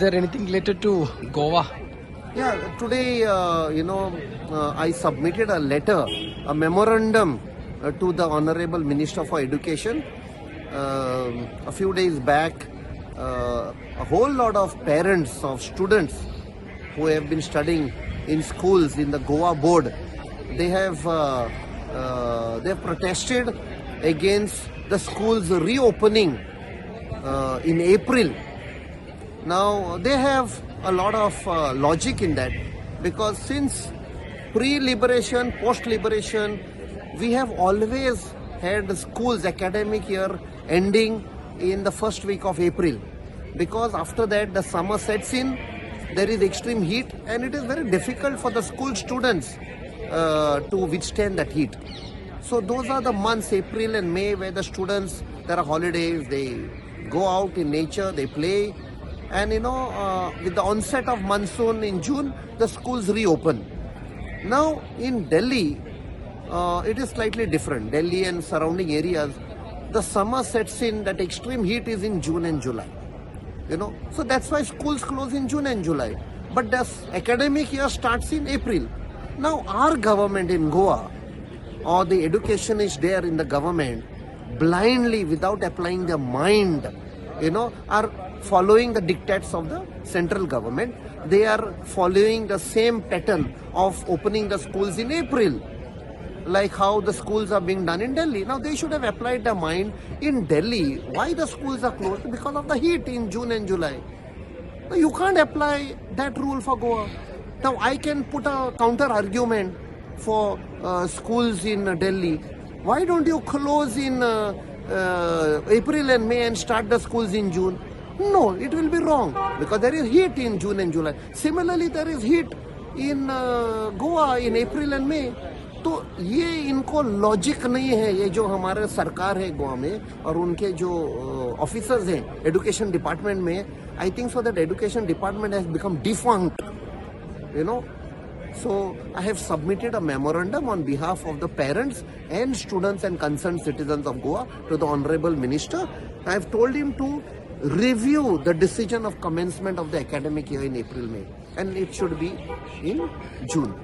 there anything related to Goa? Yeah, today, I submitted a letter, a memorandum to the Honorable Minister for Education. A few days back, a whole lot of parents of students who have been studying in schools in the Goa board, they have protested against the schools reopening in April. Now they have a lot of logic in that, because since pre-liberation, post-liberation, we have always had the schools academic year ending in the first week of April, because after that the summer sets in, there is extreme heat, and it is very difficult for the school students to withstand that heat. So those are the months, April and May, where the students, there are holidays, they go out in nature, they play. And with the onset of monsoon in June, the schools reopen. Now in Delhi, it is slightly different. Delhi and surrounding areas, the summer sets in, that extreme heat is in June and July. So that's why schools close in June and July. But the academic year starts in April. Now our government in Goa, or the educationists there in the government, blindly, without applying their mind, are following the dictates of the central government. They are following the same pattern of opening the schools in April, like how the schools are being done in Delhi. Now they should have applied their mind. In Delhi, why the schools are closed? Because of the heat in June and July. Now you can't apply that rule for Goa. Now I can put a counter argument for schools in Delhi. Why don't you close in April and May and start the schools in June? No, it will be wrong, because there is heat in June and July. Similarly, there is heat in Goa in April and May. तो ये इनको logic नहीं है, ये जो हमारे सरकार है गोवा में और उनके जो ऑफिसर्स हैं एजुकेशन डिपार्टमेंट में, I think so that education department has become defunct, So I have submitted a memorandum on behalf of the parents and students and concerned citizens of Goa to the Honorable Minister. I have told him to review the decision of commencement of the academic year in April, May, and it should be in June.